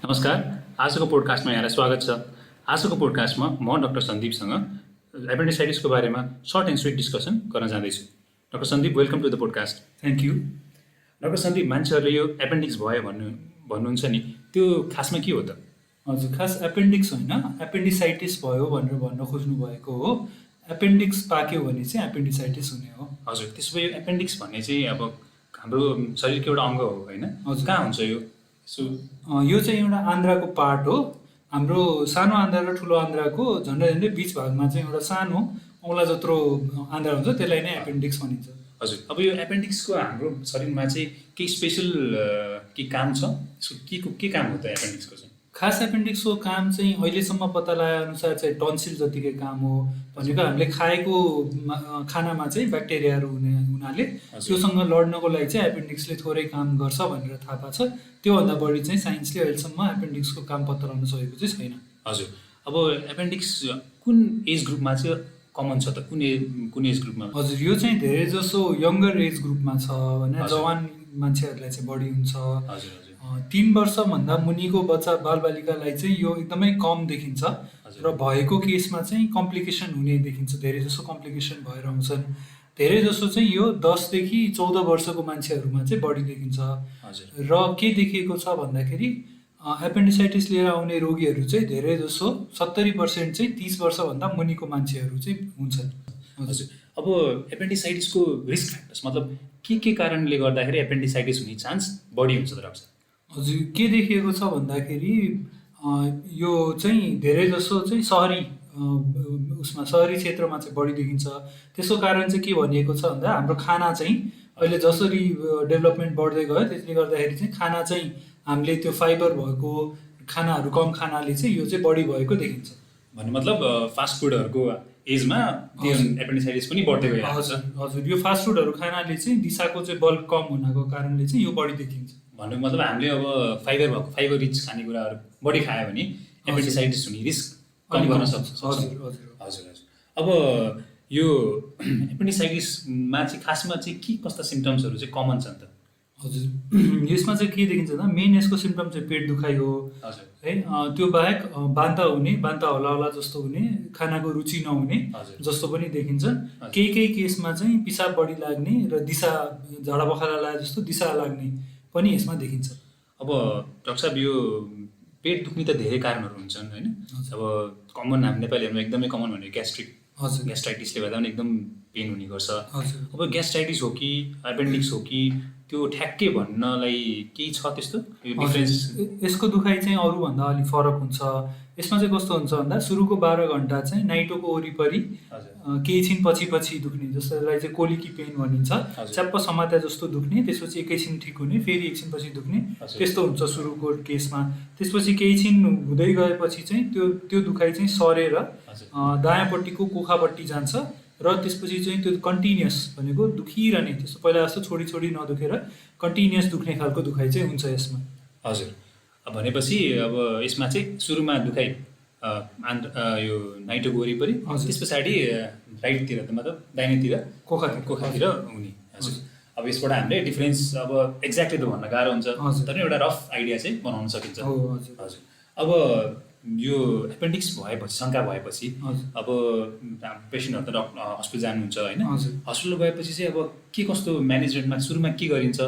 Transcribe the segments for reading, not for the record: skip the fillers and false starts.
नमस्कार। आजको पोडकास्टमा यहाँलाई स्वागत छ। आजको पोडकास्टमा म डाक्टर सन्दीपसँग एपेन्डिसाइटिसको बारेमा सर्ट एन्ड स्विट डिस्कसन गर्न जाँदैछु। Doctor Sandeep, welcome to the podcast. Thank you. Doctor Sandeep, मान्छेहरूले यो एपेन्डिक्स भयो भन्नुहुन्छ नि, त्यो खासमा के हो त? हजुर, खास एपेन्डिक्स होइन, एपेन्डिसाइटिस भयो भनेर भन्न खोज्नु भएको हो। एपेन्डिक्स पाक्यो भने चाहिँ एपेन्डिसाइटिस हुने हो। हजुर, त्यसो भए यो एपेन्डिक्स भन्ने चाहिँ अब हाम्रो शरीरको एउटा अङ्ग हो होइन? हजुर, कहाँ हुन्छ यो? यो चाहिँ एउटा आन्द्राको पार्ट हो। हाम्रो सानो आन्द्रा र ठुलो आन्द्राको झन्डै झन्डै बिच भागमा चाहिँ एउटा सानो औँला जत्रो आन्द्रा हुन्छ, त्यसलाई नै एपेन्डिक्स भनिन्छ। हजुर, अब यो एपेन्डिक्सको हाम्रो शरीरमा चाहिँ केही स्पेसल के काम छ? यसको के काम हो त एपेन्डिक्सको चाहिँ? खास एपेन्डिक्सको काम चाहिँ अहिलेसम्म पत्ता लगाए अनुसार चाहिँ टन्सिल जतिकै काम हो। भनेको हामीले खाएको खानामा चाहिँ ब्याक्टेरियाहरू हुनाले त्योसँग लड्नको लागि चाहिँ एपेन्डिक्सले थोरै काम गर्छ भनेर थाहा पाएको छ। त्योभन्दा बढी चाहिँ साइन्सले अहिलेसम्म एपेन्डिक्सको काम पत्ता लगाउन सकेको चाहिँ छैन। हजुर, अब एपेन्डिक्स कुन एज ग्रुपमा चाहिँ कमन छ त? कुन एज ग्रुपमा? हजुर, यो चाहिँ धेरै जसो यङ्गर एज ग्रुपमा छ भने जवान मान्छेहरूलाई चाहिँ बढी हुन्छ। हजुर, 3 वर्षभन्दा मुनिको बच्चा बालबालिकालाई चाहिँ यो एकदमै कम देखिन्छ र भएको केसमा चाहिँ कम्प्लिकेसन हुने देखिन्छ। धेरै जसो कम्प्लिकेसन भएर आउँछन्। धेरै जसो चाहिँ यो 10 देखि 14 वर्षको मान्छेहरूमा चाहिँ बढी देखिन्छ। र के देखिएको छ भन्दाखेरि एपेन्डिसाइटिस लिएर आउने रोगीहरू चाहिँ धेरै जसो 70% चाहिँ 30 वर्षभन्दा मुनिको मान्छेहरू चाहिँ हुन्छन्। हजुर, अब एपेन्डिसाइटिसको रिस्क फ्याक्टर्स मतलब के कारणले गर्दाखेरि एपेन्डिसाइटिस हुने चान्स बढी हुन्छ त डाक्टर? हजुर, के देखिएको छ भन्दाखेरि यो चाहिँ धेरै जसो चाहिँ सहरी क्षेत्रमा चाहिँ बढी देखिन्छ। त्यसको कारण चाहिँ के भनिएको छ भन्दा हाम्रो खाना चाहिँ अहिले जसरी डेभलपमेन्ट बढ्दै गयो त्यसले गर्दाखेरि चाहिँ खाना चाहिँ हामीले त्यो फाइबर भएको खानाहरू कम खानाले चाहिँ यो चाहिँ बढी भएको देखिन्छ। भन्ने मतलब फास्ट फुडहरूको एजमा त्यो एपेन्डिसाइटिस पनि बढ्दै गयो। हजुर, यो फास्ट फुडहरू खानाले चाहिँ दिशाको चाहिँ बल कम हुनाको कारणले चाहिँ यो बढी देखिन्छ। भन्नुको मतलब हामीले अब फाइबर रिच खानेकुराहरू बढी खायो भने एपेन्डिसाइटिस हुने रिस्क कम गर्न सक्छ। हजुर, अब यो एपेन्डिसाइटिसमा चाहिँ खासमा चाहिँ के कस्ता सिम्टम्सहरू चाहिँ कमन छन् त? हजुर, यसमा चाहिँ के देखिन्छ भन्दा मेन यसको सिम्टम चाहिँ पेट दुखाइ हो है। त्यो बाहेक बान्ता हल्ला जस्तो हुने, खानाको रुचि नहुने जस्तो पनि देखिन्छ। केही केसमा चाहिँ पिसाब बढी लाग्ने र दिशा झाडा पखाला लागे जस्तो दिशा लाग्ने पनि यसमा देखिन्छ। अब डाक्टर साहब, यो पेट दुख्ने त धेरै कारणहरू हुन्छन् होइन? अब कमन हामी नेपालीहरूमा एकदमै कमन भनेको ग्यास्ट्राइटिसले गर्दा पनि एकदम पेन हुने गर्छ। अब ग्यास्ट्राइटिस हो कि एपेन्डिक्स हो कि त्यो ठ्याक्कै भन्नलाई केही छ त्यस्तो डिफरेन्स? यसको दुखाइ चाहिँ अरूभन्दा अलिक फरक हुन्छ। यसमा चाहिँ कस्तो हुन्छ भन्दा सुरुको 12 घन्टा चाहिँ नाइटोको वरिपरि केही छिन पछि दुख्ने, जसलाई चाहिँ कोलिकी पेन भनिन्छ। च्याप्प समात्या जस्तो दुख्ने, त्यसपछि एकैछिन ठिक हुने, फेरि एकछिन पछि दुख्ने, त्यस्तो हुन्छ सुरुको केसमा। त्यसपछि केही छिन हुँदै गएपछि चाहिँ त्यो दुखाइ चाहिँ सरेर दायाँपट्टिको कोखापट्टि जान्छ र त्यसपछि चाहिँ त्यो कन्टिन्युस भनेको दुखिरहने, त्यस्तो पहिला जस्तो छोडी नदुखेर कन्टिन्युस दुख्ने खालको दुखाइ चाहिँ हुन्छ यसमा। हजुर, भनेपछि अब यसमा चाहिँ सुरुमा दुखाइ यो नाइटोको वरिपरि, त्यस पछाडि राइटतिर त मतलब दाहिनेतिर कोखातिर हुने। हजुर, अब यसबाट हामीले डिफरेन्स अब एक्ज्याक्टली त भन्न गाह्रो हुन्छ, तर एउटा रफ आइडिया चाहिँ बनाउन सकिन्छ। हजुर, अब यो एपेन्डिक्स भएपछि, शङ्का भएपछि अब पेसेन्टहरू त हस्पिटल जानुहुन्छ होइन? हस्पिटल गएपछि चाहिँ अब के कस्तो म्यानेजमेन्टमा सुरुमा के गरिन्छ?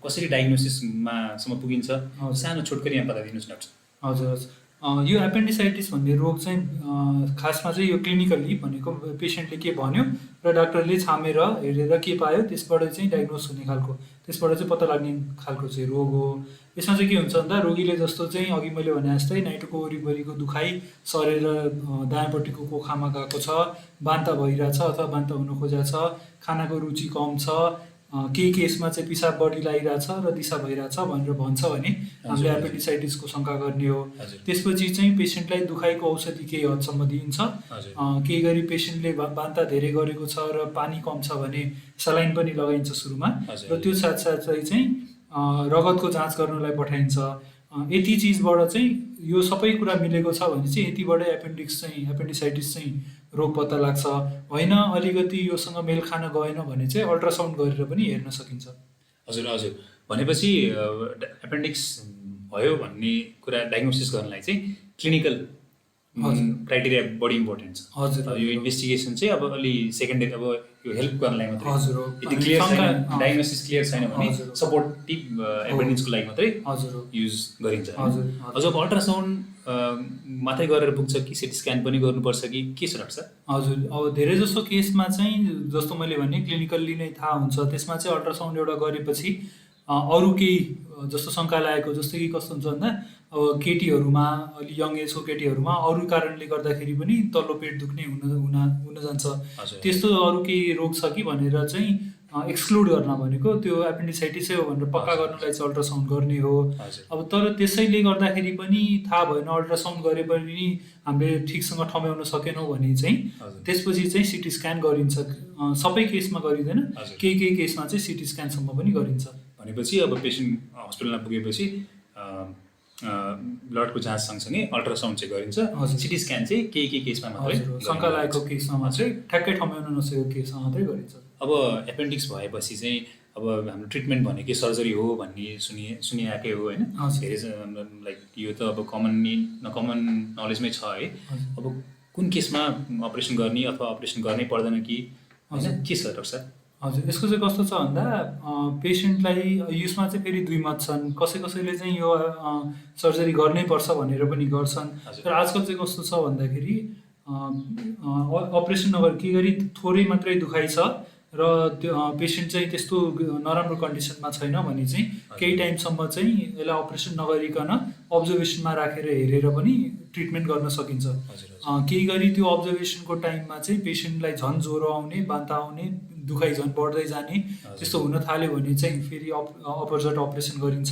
कसरी डायग्नोसिसमासम्म पुगिन्छ? सानो छोटकरी यहाँ बताइदिनुहोस् डाक्टर। हजुर, यो एपेन्डिसाइटिस भन्ने रोग चाहिँ खासमा चाहिँ यो क्लिनिकल्ली भनेको पेसेन्टले के भन्यो र डाक्टरले छामेर हेरेर के पायो त्यसबाट चाहिँ डायग्नोस हुने खालको, त्यसबाट चाहिँ पत्ता लाग्ने खालको चाहिँ रोग हो। यसमा चाहिँ के हुन्छ भन्दा रोगीले जस्तो चाहिँ अघि मैले भने जस्तै नाइटोको वरिपरिको दुखाइ सरेर दायाँपट्टिको कोखामा गएको छ, बान्ता भइरहेछ अथवा बान्ता हुन खोजेको छ, खानाको रुचि कम छ, केही केसमा चाहिँ पिसाब बढी लागिरहेछ र दिशा भइरहेछ भनेर भन्छ भने हामीले एपेन्डिसाइटिसको शङ्का गर्ने हो। त्यसपछि चाहिँ पेसेन्टलाई दुखाइको औषधि केही हदसम्म दिइन्छ। केही गरी पेसेन्टले बान्ता धेरै गरेको छ र पानी कम छ भने सलाइन पनि लगाइन्छ सुरुमा, र त्यो साथसाथै चाहिँ रगतको जाँच गर्नलाई पठाइन्छ। यति चिजबाट चाहिँ यो सबै कुरा मिलेको छ भने चाहिँ यतिबाटै एपेन्डिसाइटिस चाहिँ रोग पत्ता लाग्छ। होइन अलिकति योसँग मेल खान गएन भने चाहिँ अल्ट्रासाउन्ड गरेर पनि हेर्न सकिन्छ। हजुर, भनेपछि एपेन्डिक्स भयो भन्ने कुरा डायग्नोसिस गर्नलाई चाहिँ क्लिनिकल क्राइटेरिया बढी इम्पोर्टेन्ट छ। हजुर यो इन्भेस्टिगेसन चाहिँ अब अलि सेकेन्डरी अब यो हेल्प गर्नलाई मात्रै, हजुर यदि क्लियर छैन, डायग्नोसिस क्लियर छैन भने सपोर्टिभ एभिडेन्सको लागि मात्रै युज गरिन्छ। अझ अब अल्ट्रासाउन्ड मात्रै गरेर पुग्छ कि सिटी स्क्यान पनि गर्नुपर्छ कि के छ डाक्टर? हजुर, अब धेरै जसो केसमा चाहिँ जस्तो मैले भने क्लिनिकल्ली नै थाहा हुन्छ, त्यसमा चाहिँ अल्ट्रासाउन्ड एउटा गरेपछि अरू केही जस्तो शङ्का लागेको, जस्तो कि कस्तो हुन्छ भन्दा अब केटीहरूमा, अलि यङ एजको केटीहरूमा अरू कारणले गर्दाखेरि पनि तल्लो पेट दुख्ने हुन जान्छ। त्यस्तो अरू केही रोग छ कि भनेर चाहिँ एक्सक्लुड गर्न भनेको त्यो एपेन्डिसाइटिसै हो भनेर पक्का गर्नलाई चाहिँ अल्ट्रासाउन्ड गर्ने हो। अब तर त्यसैले गर्दाखेरि पनि थाहा भएन, अल्ट्रासाउन्ड गरे पनि हामीले ठिकसँग ठम्याउन सकेनौँ भने चाहिँ त्यसपछि चाहिँ सिटी स्क्यान गरिन्छ। सबै केसमा गरिँदैन, केही केसमा चाहिँ सिटी स्क्यानसम्म पनि गरिन्छ। भनेपछि अब पेसेन्ट हस्पिटलमा पुगेपछि ब्लडको जाँच सँगसँगै अल्ट्रासाउन्ड चाहिँ गरिन्छ। सिटी स्क्यान चाहिँ केही केसमा मात्रै, शङ्का लागेको केसमा मात्रै, ठ्याक्कै ठम्याउन नसकेको केसमा मात्रै गरिन्छ। अब एपेन्डिक्स भएपछि चाहिँ अब हाम्रो ट्रिटमेन्ट भनेकै सर्जरी हो भन्ने सुनिआएकै हो होइन। धेरै लाइक यो त अब कमन नलेजमै छ है। अब कुन केसमा अपरेसन गर्ने अथवा अपरेसन गर्नै पर्दैन कि होइन, के छ डाक्टर साहब? हजुर, यसको चाहिँ कस्तो छ भन्दा पेसेन्टलाई यसमा चाहिँ फेरि दुई मत छन्। कसैले चाहिँ यो सर्जरी गर्नै पर्छ भनेर पनि गर्छन्। तर आजकल चाहिँ कस्तो छ भन्दाखेरि अपरेसन नगर के गरी थोरै मात्रै दुखाइ छ र त्यो पेसेन्ट चाहिँ त्यस्तो नराम्रो कन्डिसनमा छैन भने चाहिँ केही टाइमसम्म चाहिँ यसलाई अपरेसन नगरिकन अब्जर्भेसनमा राखेर हेरेर पनि ट्रिटमेन्ट गर्न सकिन्छ। केही गरी त्यो अब्जर्भेसनको टाइममा चाहिँ पेसेन्टलाई झन् ज्वरो आउने, बान्ता आउने, दुखाइ झन् बढ्दै जाने त्यस्तो हुन थाल्यो भने चाहिँ फेरि अपर्झट अपरेसन गरिन्छ।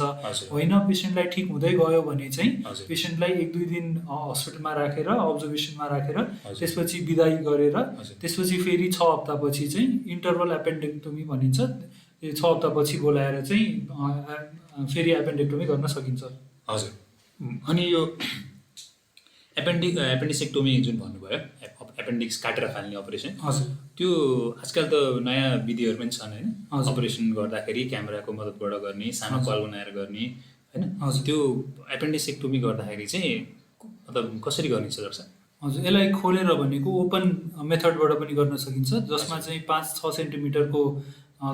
होइन, पेसेन्टलाई ठिक हुँदै गयो भने चाहिँ पेसेन्टलाई 1-2 दिन हस्पिटलमा राखेर अब्जर्भेसनमा राखेर त्यसपछि बिदाई गरेर त्यसपछि फेरि 6 हप्तापछि चाहिँ इन्टरभल एपेन्डेक्टोमी भनिन्छ, 6 हप्तापछि बोलाएर चाहिँ फेरि एपेन्डेक्टोमी गर्न सकिन्छ। हजुर, अनि यो एपेन्डिसेक्टोमी जुन भन्नुभयो, एपेन्डिक्स काटेर फाल्ने अपरेसन, हजुर, त्यो आजकल त नयाँ विधिहरू पनि छन् होइन। अपरेसन गर्दाखेरि क्यामेराको मद्दतबाट गर्ने, सानो पाल बनाएर गर्ने होइन। त्यो एपेन्डिसेक्टोमी गर्दाखेरि चाहिँ मतलब कसरी गरिन्छ डाक्टर साहब? हजुर, यसलाई खोलेर भनेको ओपन मेथडबाट पनि गर्न सकिन्छ, जसमा चाहिँ 5-6 सेन्टिमिटरको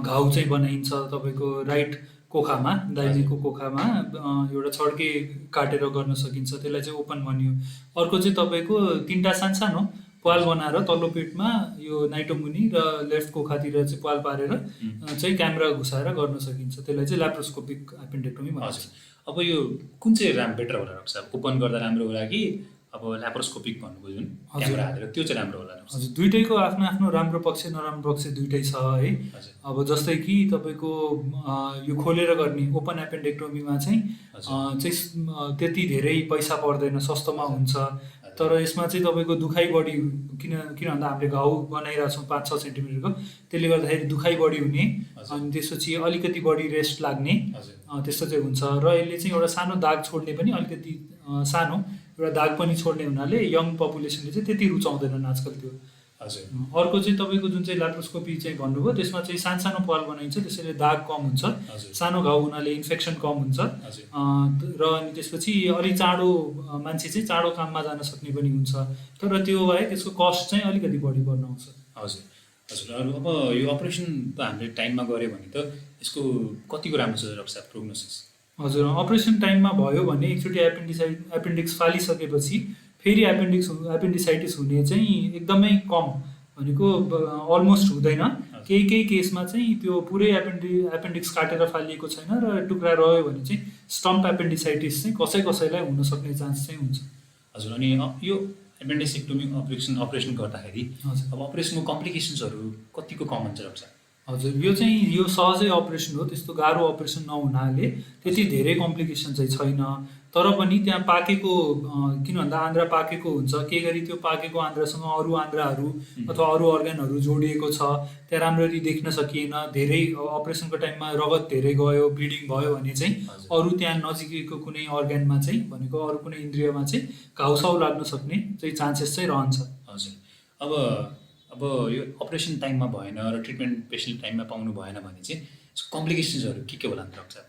घाउ चाहिँ बनाइन्छ तपाईँको राइट कोखामा, दाहिनेको कोखामा एउटा छड्के काटेर गर्न सकिन्छ, त्यसलाई चाहिँ ओपन भनियो। अर्को चाहिँ तपाईँको 3टा सानो पाल बनाएर तल्लो पेटमा यो नाइटोमुनि र लेफ्ट कोखातिर चाहिँ पाल पारेर चाहिँ क्यामेरा घुसाएर गर्न सकिन्छ, त्यसलाई चाहिँ ल्याप्रोस्कोपिक एपेन्डेक्टोमी भन्छ। अब यो कुन चाहिँ बेटर होला डाक्टर साहब? ओपन गर्दा राम्रो होला कि अब ल्याप्रोस्कोपिक भन्नुभयो जुन क्यामेरा हालेर, त्यो चाहिँ राम्रो होला? हजुर, दुइटैको आफ्नो राम्रो पक्ष नराम्रो पक्ष दुइटै छ है। अब जस्तै कि तपाईँको यो खोलेर गर्ने ओपन एपेन्डेक्टोमीमा चाहिँ त्यति धेरै पैसा पर्दैन, सस्तोमा हुन्छ। तर यसमा चाहिँ तपाईँको दुखाइ बढी, किन भन्दा हामीले घाउ बनाइरहेको छौँ 5-6 सेन्टिमिटरको, त्यसले गर्दाखेरि दुखाइ बढी हुने, अनि त्यसपछि अलिकति बढी रेस्ट लाग्ने, त्यस्तो चाहिँ हुन्छ। र यसले चाहिँ एउटा सानो दाग छोड्ने पनि, अलिकति सानो एउटा दाग पनि छोड्ने हुनाले यङ पपुलेसनले चाहिँ त्यति रुचाउँदैनन् आजकल त्यो। अर्को चाहिँ तपाईँको जुन चाहिँ ल्याप्रोस्कोपी चाहिँ भन्नुभयो, त्यसमा चाहिँ सानो पाल बनाइन्छ, त्यसैले दाग कम हुन्छ, सानो घाउ हुनाले इन्फेक्सन कम हुन्छ, र अनि त्यसपछि अलि चाँडो मान्छे चाहिँ चाँडो काममा जान सक्ने पनि हुन्छ। तर त्यो है त्यसको कस्ट चाहिँ अलिकति बढी पर्न आउँछ। हजुर हजुर, अब यो अपरेसन त हामीले टाइममा गऱ्यो भने त यसको कतिको राम्रो छ डाक्टर साहब प्रोग्नोसिस? हजुर, अपरेसन टाइममा भयो भने एकचोटि एपेन्डिक्स फालिसकेपछि फेरि एपेन्डिसाइटिस हुने चाहिँ एकदमै कम, भनेको अलमोस्ट हुँदैन। केही केसमा चाहिँ त्यो पुरै एपेन्डिक्स काटेर फालिएको छैन र टुक्रा रह्यो भने चाहिँ स्टम्प एपेन्डिसाइटिस चाहिँ कसैलाई हुन सक्ने चान्स चाहिँ हुन्छ। हजुर, अनि यो एपेन्डिसेक्टोमी अपरेसन गर्दाखेरि अब अपरेसनको कम्प्लिकेसन्सहरू कतिको कम हुन्छ डाक्टर साहब? हजुर, यो सहजै अपरेसन हो, त्यस्तो गाह्रो अपरेसन नहुनाले त्यति धेरै कम्प्लिकेसन चाहिँ छैन। तर पनि त्यहाँ पाकेको, किन भन्दा आन्द्रा पाकेको हुन्छ, के गरी त्यो पाकेको आन्द्रासँग अरू आन्द्राहरू अथवा अरू अर्ग्यानहरू जोडिएको छ, त्यहाँ राम्ररी देख्न सकिएन, धेरै अपरेसनको टाइममा रगत धेरै गयो, ब्लिडिङ भयो भने चाहिँ अरू त्यहाँ नजिकैको कुनै अर्ग्यानमा चाहिँ भनेको अरू कुनै इन्द्रियमा चाहिँ घाउसाउ लाग्न सक्ने चाहिँ चान्सेस चाहिँ रहन्छ। हजुर, अब यो अपरेसन टाइममा भएन र ट्रिटमेन्ट पेसेन्ट टाइममा पाउनु भएन भने चाहिँ कम्प्लिकेसन्सहरू के होला डाक्टर साहब?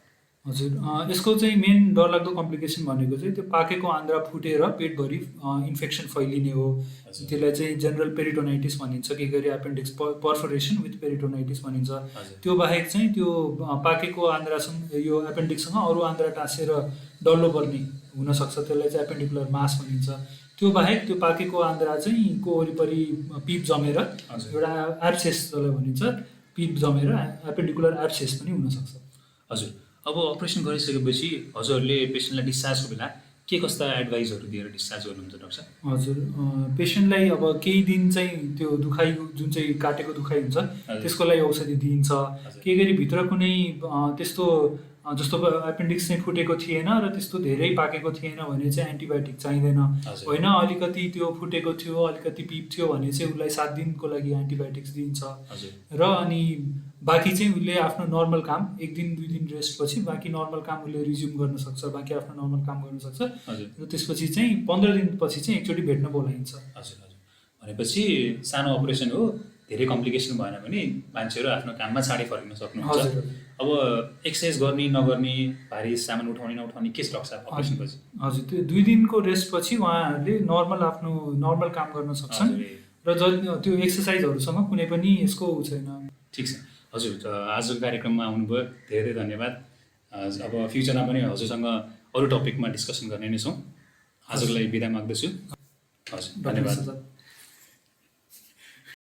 हजुर यसको चाहिँ मेन डरलाग्दो कम्प्लिकेसन भनेको चाहिँ त्यो पाकेको आन्द्रा फुटेर पेटभरि इन्फेक्सन फैलिने हो। हजुर। त्यसलाई चाहिँ जेनरल पेरिटोनाइटिस भनिन्छ, के गरी एपेन्डिक्स पर्फोरेसन विथ पेरिटोनाइटिस भनिन्छ। हजुर। त्यो बाहेक चाहिँ त्यो पाकेको आन्द्रासँग यो एपेन्डिक्ससँग अरू आन्द्रा टाँसेर डल्लो पर्ने हुनसक्छ, त्यसलाई चाहिँ एपेन्डिकुलर मास भनिन्छ। त्यो बाहेक त्यो पाकेको आन्द्रा चाहिँ को वरिपरि पिप जमेर हजुर। एउटा एब्सेस जसलाई भनिन्छ, पिप जमेर एपेन्डिकुलर एब्सेस पनि हुनसक्छ। हजुर। अब अपरेसन गरिसकेपछि हजुरहरूले पेसेन्टलाई डिस्चार्जको बेला के कस्ता एडभाइसहरू दिएर डिस्चार्ज गर्नुहुन्छ डाक्टर साहब? हजुर पेसेन्टलाई अब केही दिन चाहिँ त्यो दुखाइ जुन चाहिँ काटेको दुखाइ हुन्छ हजुर। त्यसको लागि औषधि दिइन्छ। हजुर। केही गरी भित्र कुनै त्यस्तो जस्तो एपेन्डिक्स चाहिँ फुटेको थिएन र त्यस्तो धेरै पाकेको थिएन भने चाहिँ एन्टिबायोटिक चाहिँदैन। हजुर। होइन अलिकति त्यो फुटेको थियो, अलिकति पिप थियो भने चाहिँ उसलाई 7 दिनको लागि एन्टिबायोटिक्स दिइन्छ। हजुर। र अनि बाँकी चाहिँ उसले आफ्नो नर्मल काम 1 दिन 2 दिन रेस्टपछि बाँकी नर्मल काम उसले रिज्युम गर्न सक्छ, बाँकी आफ्नो नर्मल काम गर्न सक्छ। हजुर। र त्यसपछि चाहिँ 15 दिनपछि चाहिँ एकचोटि भेट्न बोलाइन्छ। हजुर। हजुर। भनेपछि सानो अपरेसन हो, धेरै कम्प्लिकेसन भएन भने मान्छेहरू आफ्नो काममा चाँडै फर्किन सक्नुहुन्छ। हजुर। अब एक्सर्साइज गर्ने नगर्ने, भारी सामान उठाउने नउठाउने के छ डाक्टर साहब अपरेसनपछि? हजुर त्यो 2 दिनको रेस्टपछि उहाँहरूले आफ्नो नर्मल काम गर्न सक्छन्। हजुर। र त्यो एक्सर्साइजहरूसँग कुनै पनि यसको छैन। ठिक छ। हजुर आजको कार्यक्रममा आउनुभयो, धेरै धेरै धन्यवाद। अब फ्युचरमा पनि हजुरसँग अरू टपिकमा डिस्कसन गर्ने नै छौँ। आजको लागि बिदा माग्दछु। हजुर धन्यवाद।